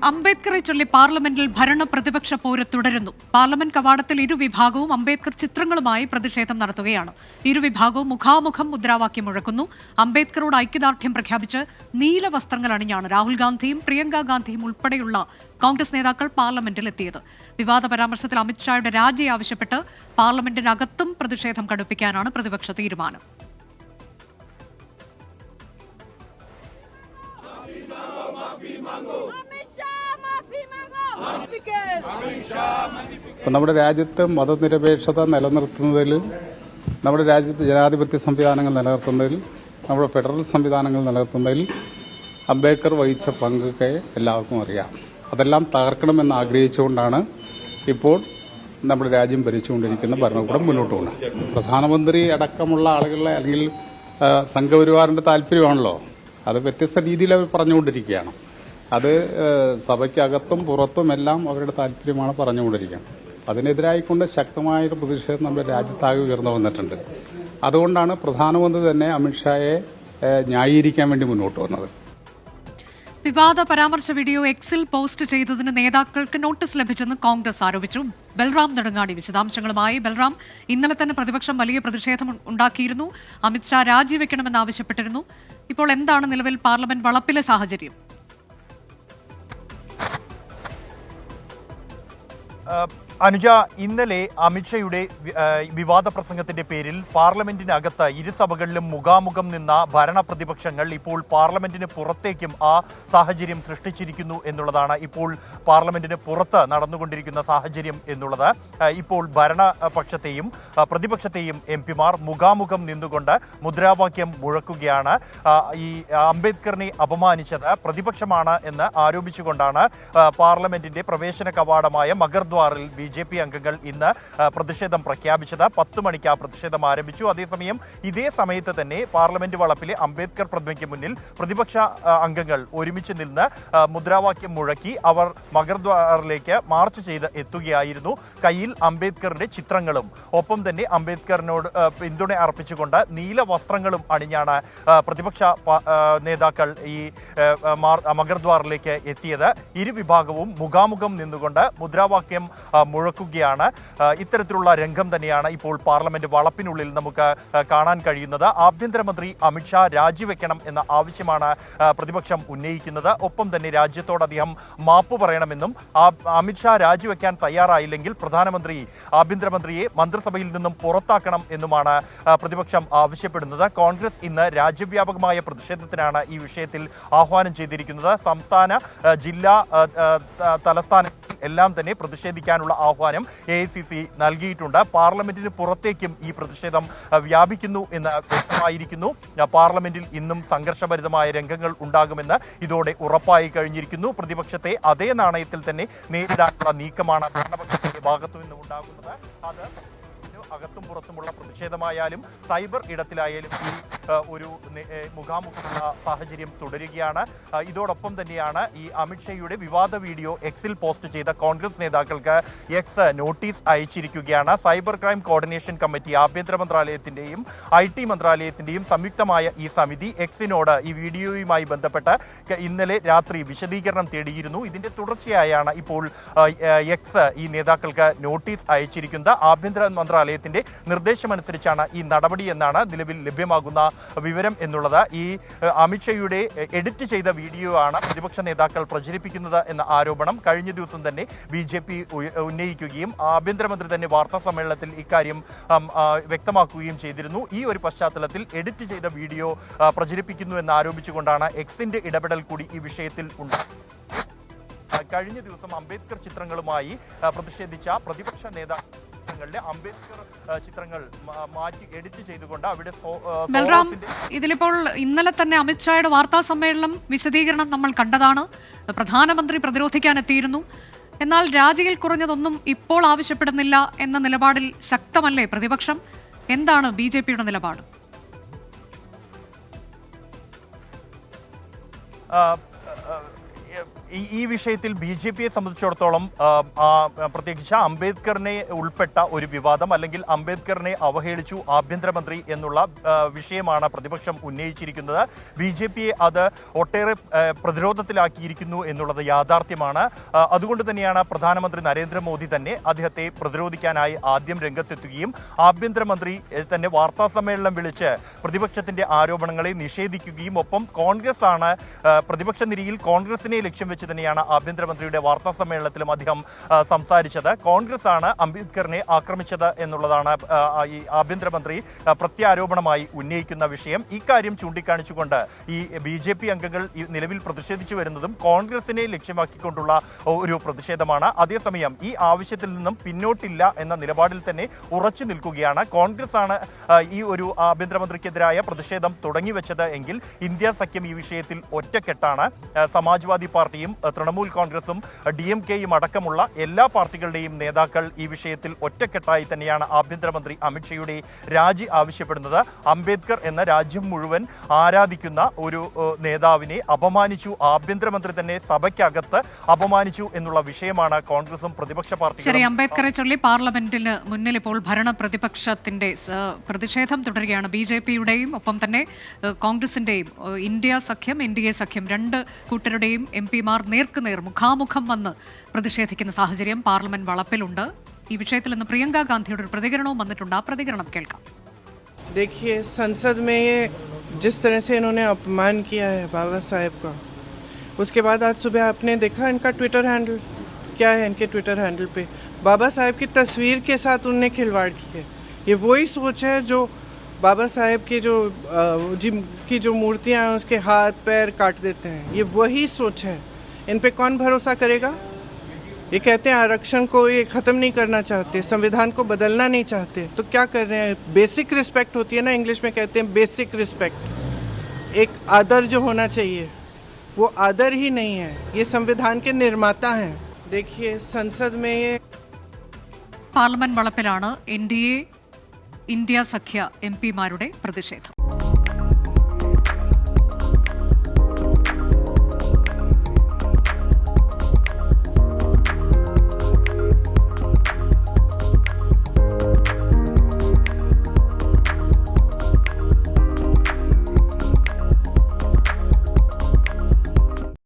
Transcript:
അംബേദ്കറെ ചൊല്ലി പാർലമെന്റിൽ ഭരണ പ്രതിപക്ഷ പോര് തുടരുന്നു. പാർലമെന്റ് കവാടത്തിൽ ഇരുവിഭാഗവും അംബേദ്കർ ചിത്രങ്ങളുമായി പ്രതിഷേധം നടത്തുകയാണ്. ഇരുവിഭാഗവും മുഖാമുഖം മുദ്രാവാക്യം മുഴക്കുന്നു. അംബേദ്കറോട് ഐക്യദാർഢ്യം പ്രഖ്യാപിച്ച് നീല വസ്ത്രങ്ങൾ അണിഞ്ഞാണ് രാഹുൽ ഗാന്ധിയും പ്രിയങ്ക ഗാന്ധിയും ഉൾപ്പെടെയുള്ള കോൺഗ്രസ് നേതാക്കൾ പാർലമെന്റിൽ എത്തിയത്. വിവാദ പരാമർശത്തിൽ അമിത്ഷായുടെ രാജി ആവശ്യപ്പെട്ട് പാർലമെന്റിനകത്തും പ്രതിഷേധം കടുപ്പിക്കാനാണ് പ്രതിപക്ഷ തീരുമാനം. നമ്മുടെ രാജ്യത്ത് മതനിരപേക്ഷത നിലനിർത്തുന്നതിൽ, നമ്മുടെ രാജ്യത്ത് ജനാധിപത്യ സംവിധാനങ്ങൾ നിലനിർത്തുന്നതിൽ, നമ്മുടെ ഫെഡറൽ സംവിധാനങ്ങൾ നിലനിർത്തുന്നതിൽ അംബേദ്കർ വഹിച്ച പങ്കൊക്കെ എല്ലാവർക്കും അറിയാം. അതെല്ലാം തകർക്കണമെന്ന് ആഗ്രഹിച്ചുകൊണ്ടാണ് ഇപ്പോൾ നമ്മുടെ രാജ്യം ഭരിച്ചുകൊണ്ടിരിക്കുന്ന ഭരണകൂടം മുന്നോട്ട് പോകുന്നത്. പ്രധാനമന്ത്രി അടക്കമുള്ള ആളുകളെ അല്ലെങ്കിൽ സംഘപരിവാറിന്റെ താല്പര്യമാണല്ലോ, അത് വ്യത്യസ്ത രീതിയിൽ അവർ പറഞ്ഞുകൊണ്ടിരിക്കുകയാണ്. അത് സഭയ്ക്കകത്തും പുറത്തുമെല്ലാം അവരുടെ താല്പര്യമാണ് പറഞ്ഞുകൊണ്ടിരിക്കുന്നത്. അതിനെതിരായിക്കൊണ്ട് ശക്തമായൊരു പ്രതിഷേധം നമ്മുടെ രാജ്യത്താകെ ഉയർന്നു വന്നിട്ടുണ്ട്. അതുകൊണ്ടാണ് പ്രധാനമന്ത്രി തന്നെ അമിത്ഷായെ ന്യായീകരിക്കാൻ വേണ്ടി മുന്നോട്ട് വന്നത്. വിവാദ പരാമർശ വീഡിയോ എക്സിൽ പോസ്റ്റ് ചെയ്തതിന് നേതാക്കൾക്ക് നോട്ടീസ് ലഭിച്ചെന്ന് കോൺഗ്രസ് ആരോപിച്ചു. ബൽറാം നെടുങ്ങാടി വിശദാംശങ്ങളുമായി. ബൽറാം, ഇന്നലെ തന്നെ പ്രതിപക്ഷം വലിയ പ്രതിഷേധം ഉണ്ടാക്കിയിരുന്നു. അമിത്ഷാ രാജിവെക്കണമെന്ന് ആവശ്യപ്പെട്ടിരുന്നു. ഇപ്പോൾ എന്താണ് നിലവിൽ പാർലമെന്റ് വളപ്പിലെ സാഹചര്യം? അനുജ, ഇന്നലെ അമിത്ഷായുടെ വിവാദ പ്രസംഗത്തിന്റെ പേരിൽ പാർലമെന്റിനകത്ത് ഇരുസഭകളിലും മുഖാമുഖം നിന്ന ഭരണ പ്രതിപക്ഷങ്ങൾ ഇപ്പോൾ പാർലമെന്റിന് പുറത്തേക്കും ആ സാഹചര്യം സൃഷ്ടിച്ചിരിക്കുന്നു എന്നുള്ളതാണ് ഇപ്പോൾ പാർലമെന്റിന് പുറത്ത് നടന്നുകൊണ്ടിരിക്കുന്ന സാഹചര്യം എന്നുള്ളത്. ഇപ്പോൾ ഭരണപക്ഷത്തെയും പ്രതിപക്ഷത്തെയും എംപിമാർ മുഖാമുഖം നിന്നുകൊണ്ട് മുദ്രാവാക്യം മുഴക്കുകയാണ്. ഈ അംബേദ്കറിനെ അപമാനിച്ചത് പ്രതിപക്ഷമാണ് എന്ന് ആരോപിച്ചുകൊണ്ടാണ് പാർലമെന്റിന്റെ പ്രവേശന കവാടമായ മഗർദ്വാറിൽ BJP അംഗങ്ങൾ ഇന്ന് പ്രതിഷേധം പ്രഖ്യാപിച്ചത്. 10 മണിക്ക് ആ പ്രതിഷേധം ആരംഭിച്ചു. അതേസമയം ഇതേ സമയത്ത് തന്നെ പാർലമെന്റ് വളപ്പിലെ അംബേദ്കർ പ്രതിമയ്ക്ക് മുന്നിൽ പ്രതിപക്ഷ അംഗങ്ങൾ ഒരുമിച്ച് നിന്ന് മുദ്രാവാക്യം മുഴക്കി അവർ മഗർദ്വാറിലേക്ക് മാർച്ച് ചെയ്ത് എത്തുകയായിരുന്നു. കയ്യിൽ അംബേദ്കറിന്റെ ചിത്രങ്ങളും ഒപ്പം തന്നെ അംബേദ്കറിനോട് പിന്തുണ അർപ്പിച്ചുകൊണ്ട് നീല വസ്ത്രങ്ങളും അണിഞ്ഞാണ് പ്രതിപക്ഷ നേതാക്കൾ ഈ മഗർദ്വാറിലേക്ക് എത്തിയത്. ഇരുവിഭാഗവും മുഖാമുഖം നിന്നുകൊണ്ട് മുദ്രാവാക്യം മുഴക്കുകയാണ്. ഇത്തരത്തിലുള്ള രംഗം തന്നെയാണ് ഇപ്പോൾ പാർലമെന്റ് വളപ്പിനുള്ളിൽ നമുക്ക് കാണാൻ കഴിയുന്നത്. ആഭ്യന്തരമന്ത്രി അമിത്ഷാ രാജിവെക്കണം എന്ന ആവശ്യമാണ് പ്രതിപക്ഷം ഉന്നയിക്കുന്നത്. ഒപ്പം തന്നെ രാജ്യത്തോട് അദ്ദേഹം മാപ്പ് പറയണമെന്നും അമിത്ഷാ രാജിവെക്കാൻ തയ്യാറായില്ലെങ്കിൽ പ്രധാനമന്ത്രി ആഭ്യന്തരമന്ത്രിയെ മന്ത്രിസഭയിൽ നിന്നും പുറത്താക്കണം എന്നുമാണ് പ്രതിപക്ഷം ആവശ്യപ്പെടുന്നത്. കോൺഗ്രസ് ഇന്ന് രാജ്യവ്യാപകമായ പ്രതിഷേധത്തിനാണ് ഈ വിഷയത്തിൽ ആഹ്വാനം ചെയ്തിരിക്കുന്നത്. സംസ്ഥാന, ജില്ലാ, തലസ്ഥാന എല്ലാം തന്നെ പ്രതിഷേധിക്കാനുള്ള ആഹ്വാനം AICC നൽകിയിട്ടുണ്ട്. പാർലമെന്റിന് പുറത്തേക്കും ഈ പ്രതിഷേധം വ്യാപിക്കുന്നു എന്ന് വ്യക്തമായിരിക്കുന്നു. പാർലമെന്റിൽ ഇന്നും സംഘർഷഭരിതമായ രംഗങ്ങൾ ഉണ്ടാകുമെന്ന് ഇതോടെ ഉറപ്പായി കഴിഞ്ഞിരിക്കുന്നു. പ്രതിപക്ഷത്തെ അതേ നാണയത്തിൽ തന്നെ നേരിടാനുള്ള നീക്കമാണ് ഭരണപക്ഷത്തിന്റെ ഭാഗത്തു നിന്നും ഉണ്ടാകുന്നത്. അത് അകത്തും പുറത്തുമുള്ള പ്രതിഷേധമായാലും സൈബർ ഇടത്തിലായാലും ഈ ഒരു മുഖാമുഖമുള്ള സാഹചര്യം തുടരുകയാണ്. ഇതോടൊപ്പം തന്നെയാണ് ഈ അമിത്ഷായുടെ വിവാദ വീഡിയോ എക്സിൽ പോസ്റ്റ് ചെയ്ത കോൺഗ്രസ് നേതാക്കൾക്ക് എക്സ് നോട്ടീസ് അയച്ചിരിക്കുകയാണ്. സൈബർ ക്രൈം കോർഡിനേഷൻ കമ്മിറ്റി, ആഭ്യന്തര മന്ത്രാലയത്തിന്റെയും IT മന്ത്രാലയത്തിന്റെയും സംയുക്തമായ ഈ സമിതി എക്സിനോട് ഈ വീഡിയോയുമായി ബന്ധപ്പെട്ട് ഇന്നലെ രാത്രി വിശദീകരണം തേടിയിരുന്നു. ഇതിന്റെ തുടർച്ചയായാണ് ഇപ്പോൾ എക്സ് ഈ നേതാക്കൾക്ക് നോട്ടീസ് അയച്ചിരിക്കുന്നത്. ആഭ്യന്തര മന്ത്രാലയത്തിന്റെ നിർദ്ദേശമനുസരിച്ചാണ് ഈ നടപടി എന്നാണ് നിലവിൽ ലഭ്യമാകുന്ന വിവരം എന്നുള്ളത്. ഈ അമിത്ഷായുടെ എഡിറ്റ് ചെയ്ത വീഡിയോ ആണ് പ്രതിപക്ഷ നേതാക്കൾ പ്രചരിപ്പിക്കുന്നത് എന്ന ആരോപണം കഴിഞ്ഞ ദിവസം തന്നെ BJP ഉന്നയിക്കുകയും ആഭ്യന്തരമന്ത്രി തന്നെ വാർത്താ സമ്മേളനത്തിൽ ഇക്കാര്യം വ്യക്തമാക്കുകയും ചെയ്തിരുന്നു. ഈ ഒരു പശ്ചാത്തലത്തിൽ എഡിറ്റ് ചെയ്ത വീഡിയോ പ്രചരിപ്പിക്കുന്നു എന്ന് ആരോപിച്ചുകൊണ്ടാണ് എക്സിന്റെ ഇടപെടൽ കൂടി ഈ വിഷയത്തിൽ ഉണ്ടായത്. കഴിഞ്ഞ ദിവസം അംബേദ്കർ ചിത്രങ്ങളുമായി പ്രതിഷേധിച്ച പ്രതിപക്ഷ നേതാക്കൾ അംബേദ്കർ ചിത്രങ്ങൾ മാറ്റി എഡിറ്റ് ചെയ്തുകൊണ്ട് അവിടെ ബൽറാം, ഇതിലിപ്പോൾ ഇന്നലെ തന്നെ അമിത്ഷായുടെ വാർത്താ സമ്മേളനം വിശദീകരണം നമ്മൾ കണ്ടതാണ്. പ്രധാനമന്ത്രി പ്രതിരോധിക്കാൻ എത്തിയിരുന്നു. എന്നാൽ രാജിയിൽ കുറഞ്ഞതൊന്നും ഇപ്പോൾ ആവശ്യപ്പെടുന്നില്ല എന്ന നിലപാടിൽ ശക്തമല്ലേ പ്രതിപക്ഷം? എന്താണ് BJPയുടെ നിലപാട്? ഈ വിഷയത്തിൽ BJPയെ സംബന്ധിച്ചിടത്തോളം പ്രത്യേകിച്ച് അംബേദ്കറിനെ ഉൾപ്പെട്ട ഒരു വിവാദം അല്ലെങ്കിൽ അംബേദ്കറിനെ അവഹേളിച്ചു ആഭ്യന്തരമന്ത്രി എന്നുള്ള വിഷയമാണ് പ്രതിപക്ഷം ഉന്നയിച്ചിരിക്കുന്നത്. BJPയെ അത് ഒട്ടേറെ പ്രതിരോധത്തിലാക്കിയിരിക്കുന്നു എന്നുള്ളത് യാഥാർത്ഥ്യമാണ്. അതുകൊണ്ട് തന്നെയാണ് പ്രധാനമന്ത്രി നരേന്ദ്രമോദി തന്നെ അദ്ദേഹത്തെ പ്രതിരോധിക്കാനായി ആദ്യം രംഗത്തെത്തുകയും ആഭ്യന്തരമന്ത്രി തന്നെ വാർത്താ സമ്മേളനം വിളിച്ച് പ്രതിപക്ഷത്തിന്റെ ആരോപണങ്ങളെ നിഷേധിക്കുകയും ഒപ്പം കോൺഗ്രസ് ആണ് പ്രതിപക്ഷ നിരയിൽ കോൺഗ്രസിനെ ലക്ഷ്യം വെച്ച് തന്നെയാണ് ആഭ്യന്തരമന്ത്രിയുടെ വാർത്താ സമ്മേളനത്തിലും അദ്ദേഹം സംസാരിച്ചത്. കോൺഗ്രസ് ആണ് അംബേദ്കറിനെ ആക്രമിച്ചത് എന്നുള്ളതാണ് ഈ ആഭ്യന്തരമന്ത്രി പ്രത്യാരോപണമായി ഉന്നയിക്കുന്ന വിഷയം. ഇക്കാര്യം ചൂണ്ടിക്കാണിച്ചുകൊണ്ട് ഈ BJP അംഗങ്ങൾ നിലവിൽ പ്രതിഷേധിച്ചു വരുന്നതും കോൺഗ്രസിനെ ലക്ഷ്യമാക്കിക്കൊണ്ടുള്ള ഒരു പ്രതിഷേധമാണ്. അതേസമയം ഈ ആവശ്യത്തിൽ നിന്നും പിന്നോട്ടില്ല എന്ന നിലപാടിൽ തന്നെ ഉറച്ചു നിൽക്കുകയാണ്. കോൺഗ്രസ് ആണ് ഈ ഒരു ആഭ്യന്തരമന്ത്രിക്കെതിരായ പ്രതിഷേധം തുടങ്ങിവെച്ചത് എങ്കിൽ ഇന്ത്യ സഖ്യം ഈ വിഷയത്തിൽ ഒറ്റക്കെട്ടാണ്. സമാജ്വാദി പാർട്ടിയും തൃണമൂൽ കോൺഗ്രസും DMKയും അടക്കമുള്ള എല്ലാ പാർട്ടികളുടെയും നേതാക്കൾ ഈ വിഷയത്തിൽ ഒറ്റക്കെട്ടായി തന്നെയാണ് ആഭ്യന്തരമന്ത്രി അമിത്ഷായുടെ രാജി ആവശ്യപ്പെടുന്നത്. അംബേദ്കർ എന്ന രാജ്യം മുഴുവൻ ആരാധിക്കുന്ന ഒരു നേതാവിനെ അപമാനിച്ചു, ആഭ്യന്തരമന്ത്രി തന്നെ സഭയ്ക്കകത്ത് അപമാനിച്ചു എന്നുള്ള വിഷയമാണ് കോൺഗ്രസും പ്രതിപക്ഷ പാർട്ടികളും. ശരി, അംബേദ്കറെ ചൊല്ലി പാർലമെന്റിന് മുന്നിൽ ഇപ്പോൾ ഭരണ പ്രതിപക്ഷത്തിന്റെ പ്രതിഷേധം തുടരുകയാണ്. BJPയുടെയും ഒപ്പം തന്നെ കോൺഗ്രസിന്റെയും ഇന്ത്യ സഖ്യം NDA സഖ്യം രണ്ട് കൂട്ടരുടെയും MP-മാർ നേർക്കുനേർ മുഖാമുഖം വന്ന് പ്രതിഷേധിക്കുന്ന സാഹചര്യം പാർലമെന്റ് വളപ്പിലുണ്ട്. ഈ വിഷയത്തിൽ നിന്ന് പ്രിയങ്ക ഗാന്ധിയുടെ ഒരു പ്രതികരണവും വന്നിട്ടുണ്ട്. ആ പ്രതികരണം കേൾക്കാം. देखिए, संसद में ये जिस तरह से इन्होंने अपमान किया है बाबा साहेब का, उसके बाद आज सुबह आपने देखा इनका ट्विटर हैंडल क्या है। इनके ट्विटर हैंडल पे बाबा साहेब की तस्वीर के साथ उनने खिलवाड़ की है। ये वही सोच है जो बाबा साहेब की जिनकी जो मूर्तियाँ हैं उसके हाथ पैर काट देते हैं। ये वही सोच है। इन पे कौन भरोसा करेगा? ये कहते हैं आरक्षण को ये ख़त्म नहीं करना चाहते, संविधान को बदलना नहीं चाहते, तो क्या कर रहे हैं? बेसिक रिस्पेक्ट होती है ना, इंग्लिश में कहते हैं बेसिक रिस्पेक्ट, एक आदर जो होना चाहिए वो आदर ही नहीं है। ये संविधान के निर्माता हैं। देखिए, संसद में ये പാർലമെന്റ് വളപ്പിലാണ് NDA ഇന്ത്യ സഖ്യ MP-മാരുടെ പ്രതിഷേധം.